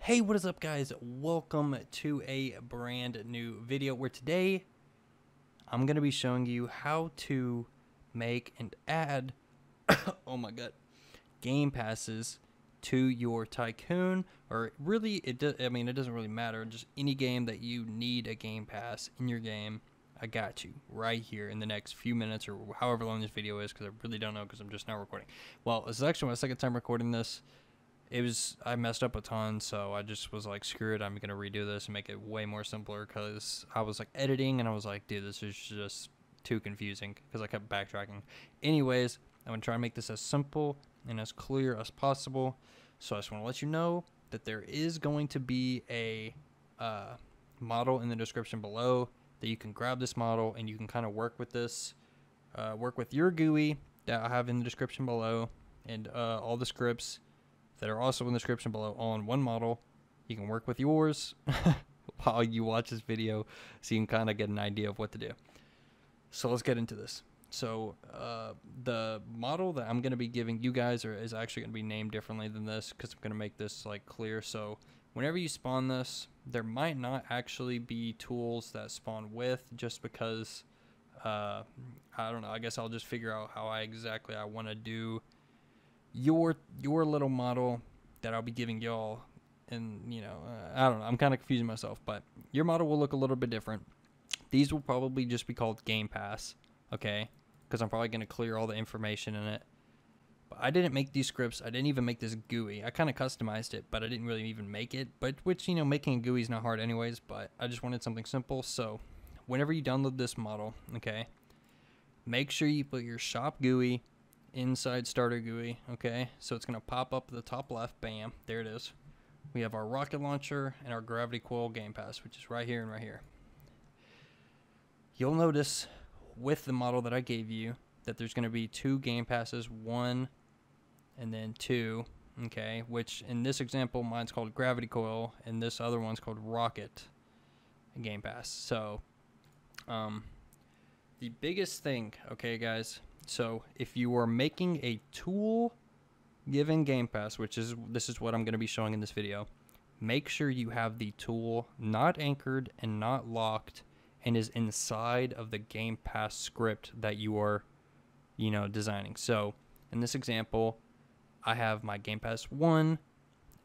Hey, what is up, guys? Welcome to a brand new video where today I'm going to be showing you how to make and add oh my god, game passes to your Tycoon, or really it doesn't really matter, just any game that you need a game pass in your game. I got you right here in the next few minutes or however long this video is, because I really don't know because I'm just now recording. Well, this is actually my second time recording this. I messed up a ton, so I just was like, screw it, I'm gonna redo this and make it way more simpler, because I was like editing and I was like, dude, this is just too confusing because I kept backtracking. Anyways, I'm gonna try and make this as simple and as clear as possible. So I just want to let you know that there is going to be a model in the description below that you can grab this model and you can kind of work with this, work with your GUI that I have in the description below, and all the scripts that are also in the description below on one model. You can work with yours while you watch this video so you can kind of get an idea of what to do. So let's get into this. So the model that I'm going to be giving you guys is actually going to be named differently than this, because I'm going to make this like clear. So whenever you spawn this, there might not actually be tools that spawn with, just because I don't know, I guess I'll just figure out how I want to do your little model that I'll be giving y'all. And I don't know, I'm kind of confusing myself, but your model will look a little bit different. These will probably just be called Game Pass, okay, because I'm probably going to clear all the information in it. But I didn't make these scripts. I didn't even make this GUI. I kind of customized it, but I didn't really even make it, but which, making a GUI is not hard anyways, but I just wanted something simple. So whenever you download this model, okay, make sure you put your shop GUI inside starter GUI, okay? So it's going to pop up at the top left. Bam, there it is. We have our rocket launcher and our gravity coil game pass, which is right here and right here. You'll notice with the model that I gave you that there's going to be two game passes, one and then two, okay? Which in this example, mine's called gravity coil and this other one's called rocket game pass. So the biggest thing, okay guys, so if you are making a tool given game pass, this is what I'm going to be showing in this video, make sure you have the tool not anchored and not locked and is inside of the game pass script that you are designing. So in this example, I have my game pass 1.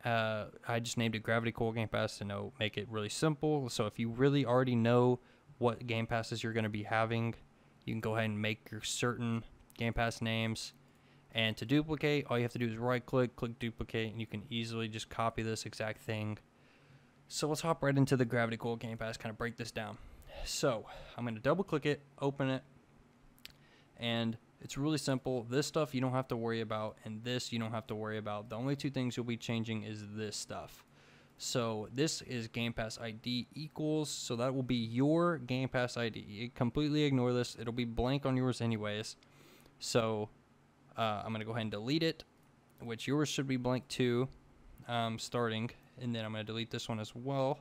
I just named it gravity coil game pass to make it really simple. So if you really already know what game passes you're going to be having, you can go ahead and make your certain game pass names. And to duplicate, all you have to do is right click duplicate, and you can easily just copy this exact thing. So let's hop right into the gravity coil game pass, kind of break this down. So I'm going to double click it, open it, and it's really simple. This stuff you don't have to worry about, and this you don't have to worry about. The only two things you'll be changing is this stuff. So this is Game Pass ID equals, so that will be your Game Pass ID. You completely ignore this. It'll be blank on yours anyways. So I'm going to go ahead and delete it, which yours should be blank too, starting. And then I'm going to delete this one as well.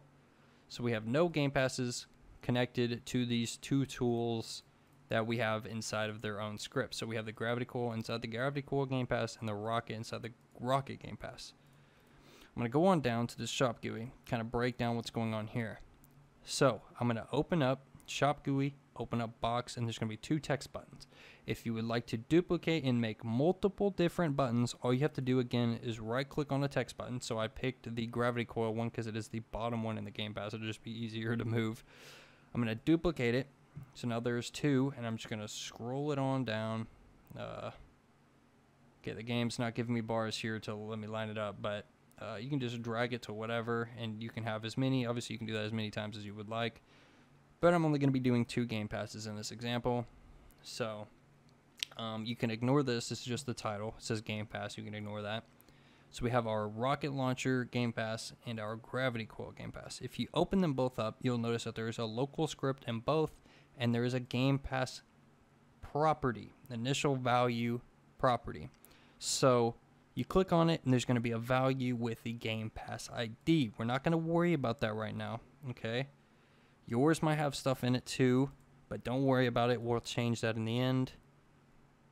So we have no Game Passes connected to these two tools that we have inside of their own script. So we have the gravity coil inside the gravity coil Game Pass and the rocket inside the rocket Game Pass. I'm going to go on down to this shop GUI, kind of break down what's going on here. So I'm going to open up shop GUI, open up box, and there's going to be two text buttons. If you would like to duplicate and make multiple different buttons, all you have to do again is right click on the text button. So I picked the gravity coil one because it is the bottom one in the Game Pass. It'll just be easier to move. I'm going to duplicate it. So now there's two, and I'm just going to scroll it on down. Okay, the game's not giving me bars here to let me line it up, but you can just drag it to whatever, and you can have as many. Obviously, you can do that as many times as you would like, but I'm only going to be doing 2 game passes in this example. So you can ignore this. This is just the title. It says Game Pass. You can ignore that. So we have our rocket launcher Game Pass and our gravity coil Game Pass. If you open them both up, you'll notice that there is a local script in both, and there is a Game Pass property, initial value property. So you click on it, and there's going to be a value with the Game Pass ID. We're not going to worry about that right now, okay? Yours might have stuff in it too, but don't worry about it. We'll change that in the end.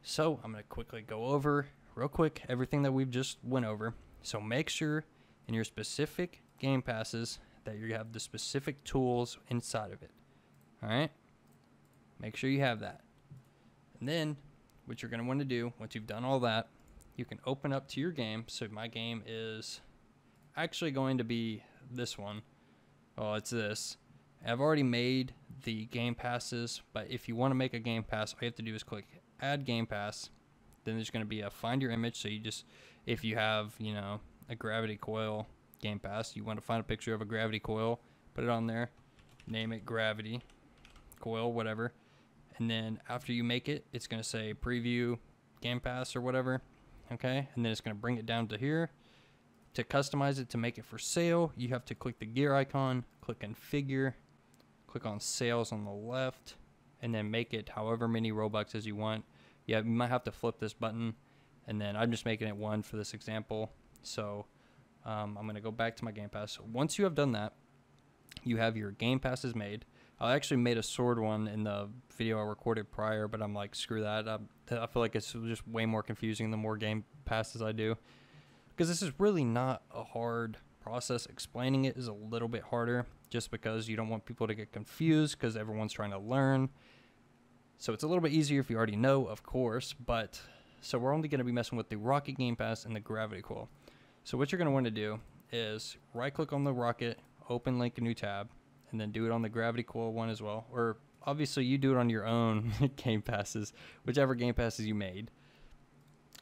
So I'm going to quickly go over, real quick, everything that we've just went over. So make sure in your specific game passes that you have the specific tools inside of it. All right, make sure you have that. And then what you're going to want to do once you've done all that, you can open up to your game. So my game is actually going to be this one. Oh, it's this. I've already made the game passes, but if you want to make a game pass, all you have to do is click add game pass. Then there's going to be a find your image. So you just, if you have, you know, a gravity coil game pass, you want to find a picture of a gravity coil, put it on there, name it gravity coil, whatever. And then after you make it, it's going to say preview game pass or whatever. Okay. And then it's going to bring it down to here. To customize it, to make it for sale, you have to click the gear icon, click configure, click on sales on the left, and then make it however many Robloxes you want. Yeah, you might have to flip this button, and then I'm just making it 1 for this example. So I'm going to go back to my game pass. Once you have done that, you have your game passes made. I actually made a sword one in the video I recorded prior, but I'm like, screw that. I feel like it's just way more confusing the more game passes I do. Because this is really not a hard process. Explaining it is a little bit harder just because you don't want people to get confused because everyone's trying to learn. So it's a little bit easier if you already know, of course. But so we're only going to be messing with the rocket game pass and the gravity coil. So what you're going to want to do is right click on the rocket, open link a new tab, and then do it on the gravity coil one as well. Or obviously you do it on your own game passes, whichever game passes you made.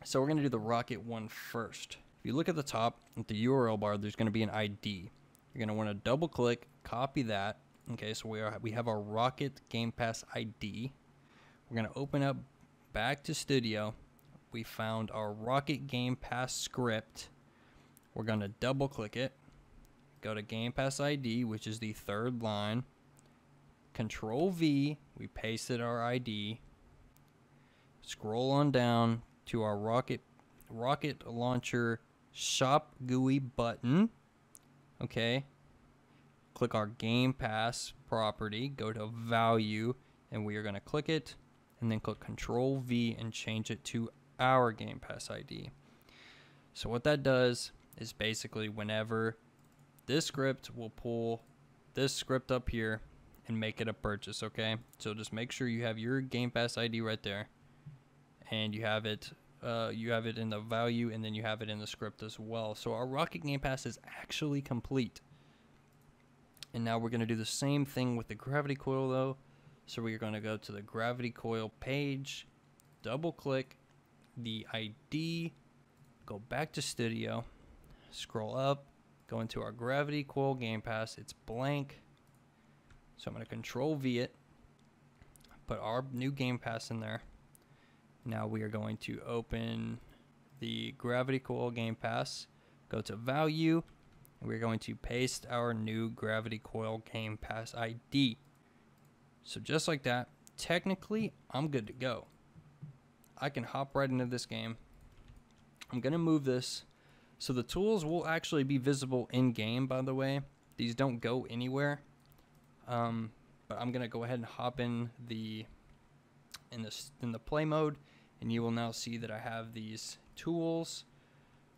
So we're going to do the rocket one first. If you look at the top at the URL bar, there's going to be an ID. You're going to want to double click, copy that. Okay, so we have our Rocket Game Pass ID. We're going to open up back to Studio. We found our Rocket Game Pass script. We're going to double click it. Go to Game Pass ID, which is the third line. Control V, we pasted our ID. Scroll on down to our Rocket Launcher Shop GUI button. Okay, click our Game Pass property, go to value, and we are going to click it, and then click Control V and change it to our Game Pass ID. So what that does is basically whenever this script will pull this script up here and make it a purchase. Okay, so just make sure you have your Game Pass ID right there, and you have it in the value, and then you have it in the script as well. So our Rocket Game Pass is actually complete. And now we're going to do the same thing with the gravity coil though. So we're going to go to the gravity coil page, double click the ID, go back to Studio, scroll up, go into our gravity coil Game Pass. It's blank. So I'm going to Control V it, put our new Game Pass in there. Now we are going to open the gravity coil Game Pass, go to value, and we're going to paste our new gravity coil Game Pass ID. So just like that, technically I'm good to go. I can hop right into this game. I'm going to move this. So the tools will actually be visible in game, by the way. These don't go anywhere. But I'm going to go ahead and hop in the play mode. And you will now see that I have these tools,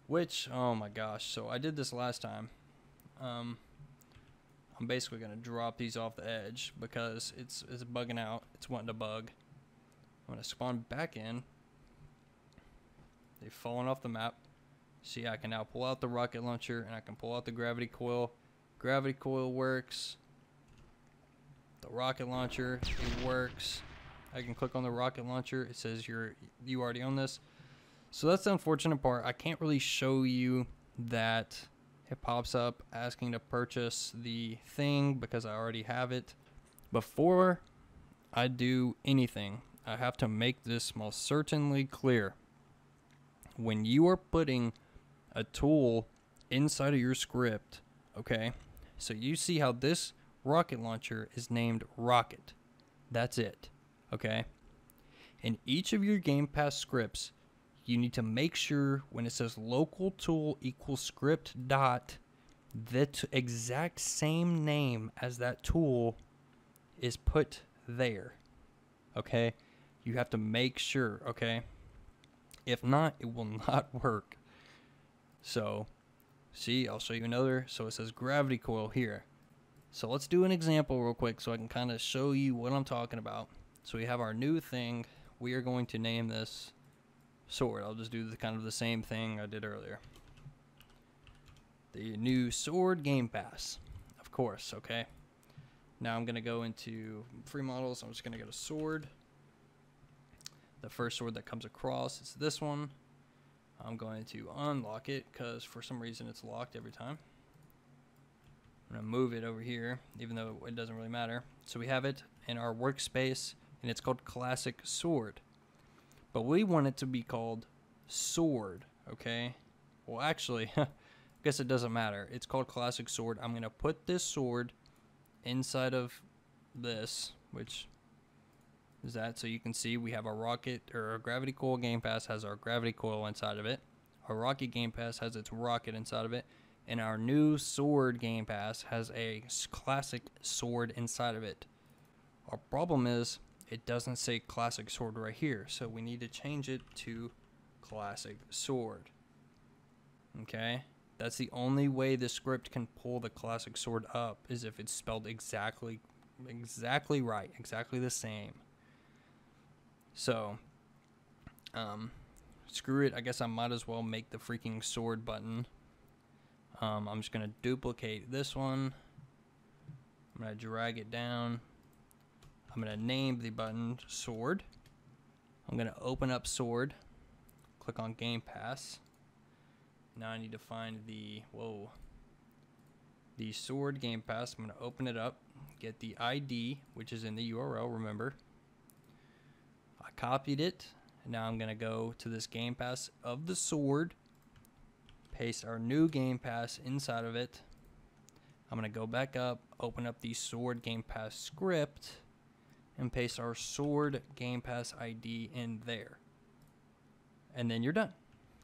which, oh my gosh, so I did this last time. I'm basically going to drop these off the edge because it's bugging out. It's wanting to bug. I'm going to spawn back in. They've fallen off the map. See, I can now pull out the rocket launcher and I can pull out the gravity coil. Gravity coil works. The rocket launcher, it works. I can click on the rocket launcher. It says you already own this. So that's the unfortunate part. I can't really show you that it pops up asking to purchase the thing because I already have it. Before I do anything, I have to make this most certainly clear. When you are putting a tool inside of your script, okay, so you see how this rocket launcher is named Rocket. That's it. Okay, in each of your Game Pass scripts, you need to make sure when it says local tool equals script dot, that exact same name as that tool is put there. Okay, you have to make sure. Okay, if not, it will not work. So See, I'll show you another. So it says gravity coil here. So let's do an example real quick so I can kind of show you what I'm talking about. So we have our new thing. We are going to name this sword. I'll just do the kind of the same thing I did earlier. The new sword game pass, of course. Okay. Now I'm gonna go into free models. I'm just gonna go to sword. The first sword that comes across is this one. I'm going to unlock it because for some reason it's locked every time. I'm gonna move it over here, even though it doesn't really matter. So we have it in our workspace, and it's called Classic Sword. But we want it to be called Sword, okay? Well, actually, I guess it doesn't matter. It's called Classic Sword. I'm gonna put this sword inside of this, which is that, so you can see we have our rocket, or our gravity coil game pass has our gravity coil inside of it. Our rocket game pass has its rocket inside of it, and our new sword game pass has a classic sword inside of it. Our problem is it doesn't say classic sword right here, so we need to change it to classic sword. Okay, that's the only way the script can pull the classic sword up, is if it's spelled exactly right, exactly the same. So screw it, I guess I might as well make the freaking sword button. I'm just gonna duplicate this one. I'm gonna drag it down. I'm gonna name the button sword. I'm gonna open up sword, click on Game Pass. Now I need to find the sword Game Pass. I'm gonna open it up, get the ID, which is in the URL, remember. I copied it, and now I'm gonna go to this Game Pass of the sword, paste our new Game Pass inside of it. I'm gonna go back up, open up the sword Game Pass script, and paste our sword Game Pass ID in there. And then you're done.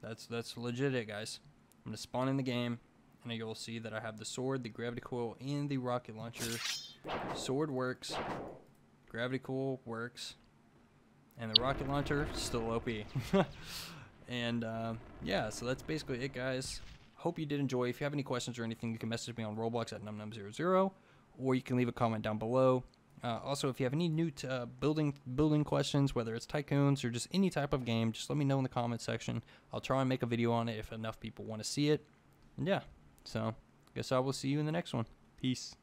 That's legit it, guys. I'm gonna spawn in the game, and you'll see that I have the sword, the gravity coil, and the rocket launcher. Sword works, gravity coil works, and the rocket launcher still OP. And yeah, so that's basically it, guys. Hope you did enjoy. If you have any questions or anything, you can message me on Roblox at numnum00, or you can leave a comment down below. Also, if you have any new building questions, whether it's Tycoons or just any type of game, just let me know in the comment section. I'll try and make a video on it if enough people want to see it. And yeah, so I guess I will see you in the next one. Peace.